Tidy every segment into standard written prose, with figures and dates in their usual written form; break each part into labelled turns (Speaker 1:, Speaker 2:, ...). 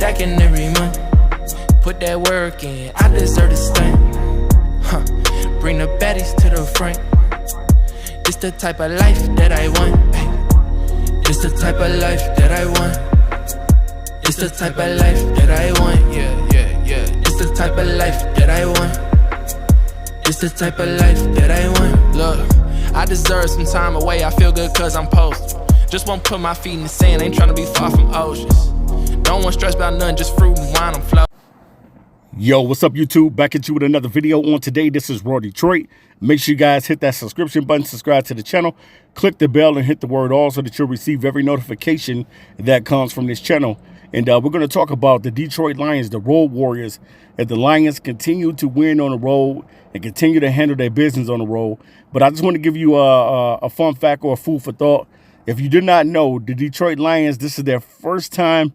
Speaker 1: stacking every month. Put that work in, I deserve to stand. Bring the baddies to the front. It's the type of life that I want. It's the type of life that I want. It's the type of life that I want. Yeah. It's the type of life that I want. It's the type of life that I want. Look, I deserve some time away. I feel good cause I'm posted. Just won't put my feet in the sand. Ain't tryna be far from oceans. Don't want stress about nothing, just fruit and wine, I'm floating.
Speaker 2: Yo, what's up, YouTube? Back at you with another video. On today, this is Raw Detroit. Make sure you guys hit that subscription button, subscribe to the channel, click the bell, and hit the word all so that you'll receive every notification that comes from this channel. And we're going to talk about the Detroit Lions, the Road Warriors, as the Lions continue to win on the road and continue to handle their business on the road. But I just want to give you a fun fact or a food for thought. If you did not know, the Detroit Lions, this is their first time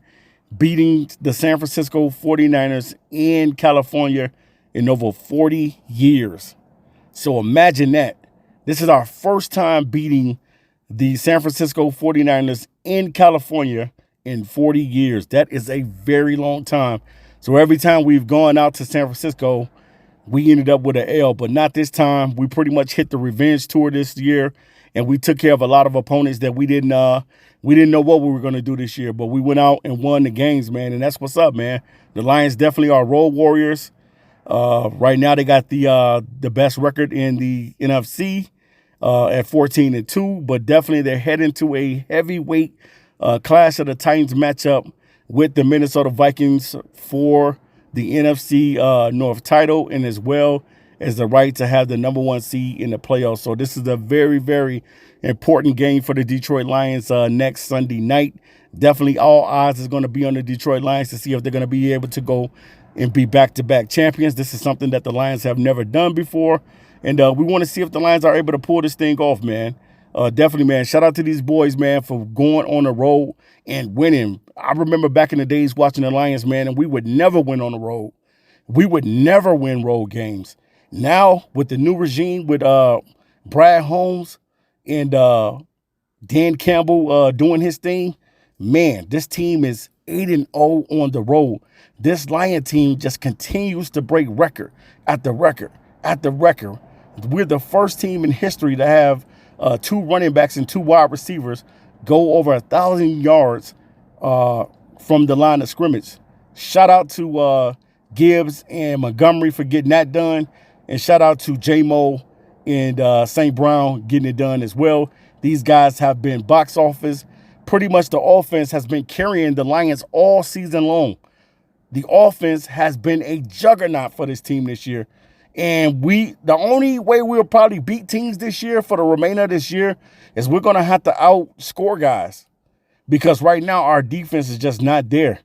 Speaker 2: beating the San Francisco 49ers in California in over 40 years. So imagine that. This is our first time beating the San Francisco 49ers in California in 40 years. That is a very long time. So every time we've gone out to San Francisco, we ended up with an L, but not this time. We pretty much hit the revenge tour this year, and we took care of a lot of opponents that we didn't know what we were going to do this year, but we went out and won the games, man, and that's what's up, man. The Lions definitely are Road Warriors. Right now, they got the best record in the NFC at 14-2, but definitely they're heading to a heavyweight Clash of the Titans matchup with the Minnesota Vikings for the NFC North title, and as well as the right to have the #1 seed in the playoffs. So this is a very, very important game for the Detroit Lions next Sunday night. Definitely all odds is going to be on the Detroit Lions to see if they're going to be able to go and be back-to-back champions. This is something that the Lions have never done before, and we want to see if the Lions are able to pull this thing off, man. Definitely, man. Shout out to these boys, man, for going on the road and winning. I remember back in the days watching the Lions, man, and we would never win on the road. We would never win road games. Now, with the new regime, with Brad Holmes and Dan Campbell doing his thing, man, this team is 8-0 on the road. This Lion team just continues to break record after record after record. We're the first team in history to have 2 running backs and 2 wide receivers go over 1,000 yards from the line of scrimmage. Shout out to Gibbs and Montgomery for getting that done. And shout out to J-Mo and St. Brown getting it done as well. These guys have been box office. Pretty much the offense has been carrying the Lions all season long. The offense has been a juggernaut for this team this year. And the only way we'll probably beat teams this year for the remainder of this year is we're going to have to outscore guys. Because right now our defense is just not there.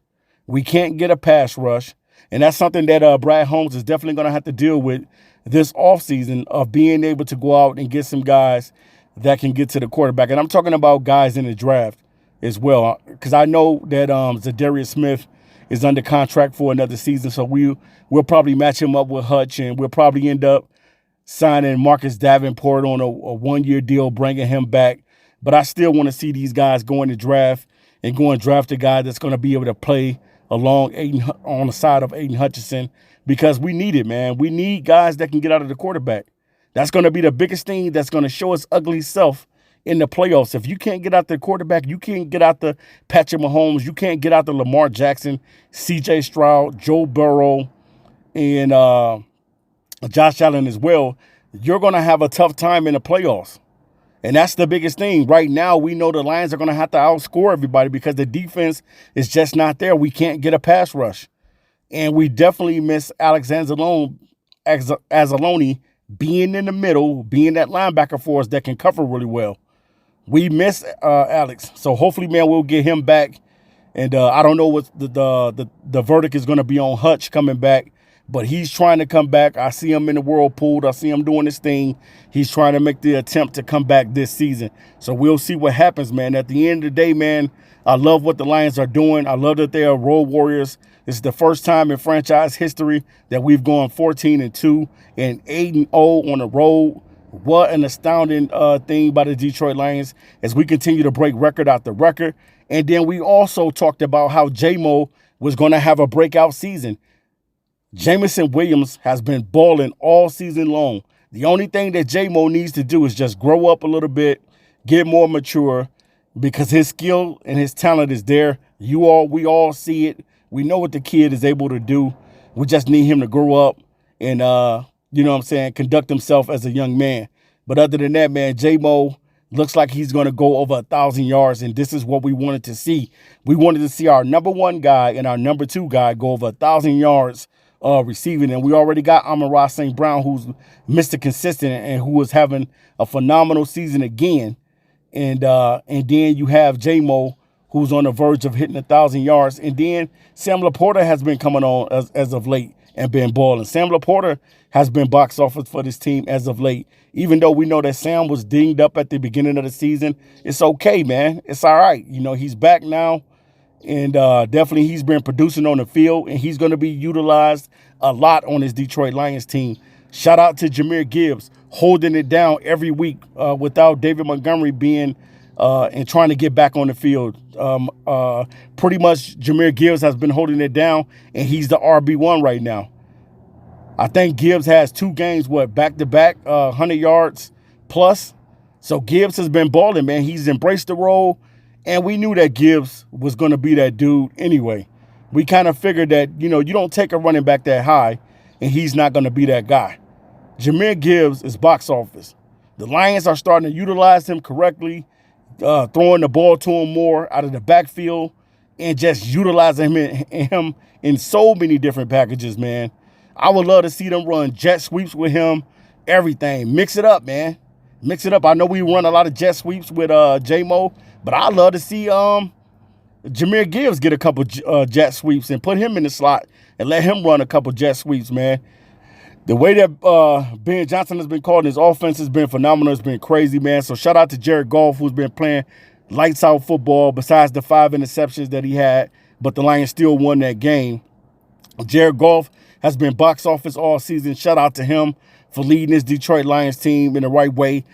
Speaker 2: We can't get a pass rush. And that's something that Brad Holmes is definitely going to have to deal with this offseason, of being able to go out and get some guys that can get to the quarterback. And I'm talking about guys in the draft as well, because I know that Zadarius Smith is under contract for another season. So we'll probably match him up with Hutch, and we'll probably end up signing Marcus Davenport on a 1-year deal, bringing him back. But I still want to see these guys go in the draft and go and draft a guy that's going to be able to play along on the side of Aiden Hutchinson, because we need it, man. We need guys that can get out of the quarterback. That's going to be the biggest thing that's going to show its ugly self in the playoffs. If you can't get out the quarterback, you can't get out the Patrick Mahomes, you can't get out the Lamar Jackson, C.J. Stroud, Joe Burrow, and Josh Allen as well, you're going to have a tough time in the playoffs. And that's the biggest thing. Right now, we know the Lions are going to have to outscore everybody because the defense is just not there. We can't get a pass rush. And we definitely miss Alex Anzalone being in the middle, being that linebacker for us that can cover really well. We miss Alex. So hopefully, man, we'll get him back. And I don't know what the verdict is going to be on Hutch coming back. But he's trying to come back. I see him in the whirlpool. I see him doing his thing. He's trying to make the attempt to come back this season. So we'll see what happens, man. At the end of the day, man, I love what the Lions are doing. I love that they are Road Warriors. This is the first time in franchise history that we've gone 14-2 and 8-0 on the road. What an astounding thing by the Detroit Lions as we continue to break record after record. And then we also talked about how J-Mo was going to have a breakout season. Jameson Williams has been balling all season long. The only thing that J-Mo needs to do is just grow up a little bit, get more mature, because his skill and his talent is there. We all see it. We know what the kid is able to do. We just need him to grow up and, you know what I'm saying, conduct himself as a young man. But other than that, man, J-Mo looks like he's going to go over 1,000 yards, and this is what we wanted to see. We wanted to see our number 1 guy and our number 2 guy go over 1,000 yards receiving, and we already got Amon-Ra St. Brown, who's Mr. Consistent and who is having a phenomenal season again. And then you have J-Mo, who's on the verge of hitting 1,000 yards. And then Sam Laporta has been coming on as of late and been balling. Sam Laporta has been box office for this team as of late. Even though we know that Sam was dinged up at the beginning of the season, it's okay, man. It's all right. You know, he's back now. And definitely he's been producing on the field, and he's going to be utilized a lot on his Detroit Lions team. Shout out to Jahmyr Gibbs holding it down every week without David Montgomery being and trying to get back on the field. Pretty much Jahmyr Gibbs has been holding it down, and he's the RB1 right now. I think Gibbs has 2 games, back-to-back, 100 yards plus. So Gibbs has been balling, man. He's embraced the role. And we knew that Gibbs was going to be that dude anyway. We kind of figured that, you know, you don't take a running back that high and he's not going to be that guy. Jahmyr Gibbs is box office. The Lions are starting to utilize him correctly, throwing the ball to him more out of the backfield and just utilizing him in so many different packages, man. I would love to see them run jet sweeps with him, everything. Mix it up, man. Mix it up. I know we run a lot of jet sweeps with J-Mo, but I'd love to see Jahmyr Gibbs get a couple jet sweeps and put him in the slot and let him run a couple jet sweeps, man. The way that Ben Johnson has been called, his offense has been phenomenal. It's been crazy, man. So shout out to Jared Goff, who's been playing lights out football besides the 5 interceptions that he had, but the Lions still won that game. Jared Goff has been box office all season. Shout out to him for leading this Detroit Lions team in the right way.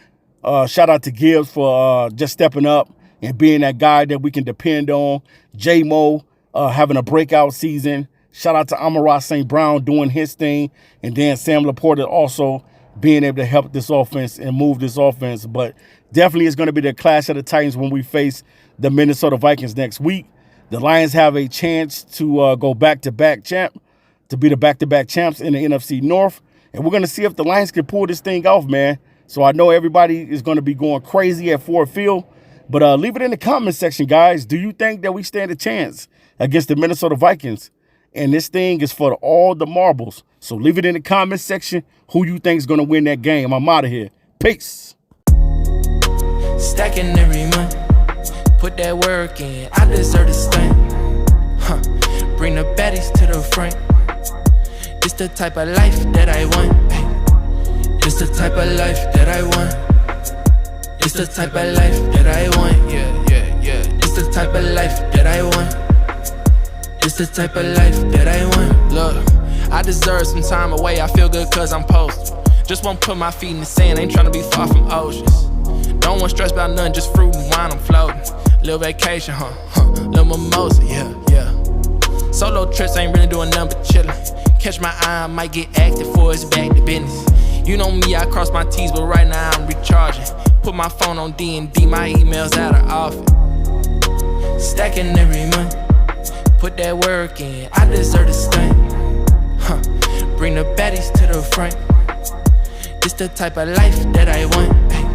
Speaker 2: Shout out to Gibbs for just stepping up and being that guy that we can depend on. J-Mo having a breakout season. Shout out to Amon-Ra St. Brown doing his thing. And then Sam Laporta also being able to help this offense and move this offense. But definitely it's going to be the clash of the Titans when we face the Minnesota Vikings next week. The Lions have a chance to go back-to-back champ, to be the back-to-back champs in the NFC North. And we're going to see if the Lions can pull this thing off, man. So I know everybody is going to be going crazy at Ford Field. But leave it in the comment section, guys. Do you think that we stand a chance against the Minnesota Vikings? And this thing is for all the marbles. So leave it in the comment section who you think is going to win that game. I'm out of here. Peace.
Speaker 1: Stacking every month, put that work in. I deserve to stand. Bring the baddies to the front. It's the type of life that I want. It's the type of life that I want. It's the type of life that I want. Yeah. It's the type of life that I want. It's the type of life that I want. Look, I deserve some time away. I feel good cause I'm posted. Just won't put my feet in the sand. Ain't tryna be far from oceans. Don't want stress about nothing, just fruit and wine, I'm floating. Little vacation, little mimosa, yeah. Solo trips ain't really doing nothing but chillin'. Catch my eye, I might get active for it's back to business. You know me, I cross my T's, but right now I'm recharging. Put my phone on D&D, my emails out of office. Stacking every month, put that work in. I deserve to stand. Bring the baddies to the front. It's the type of life that I want.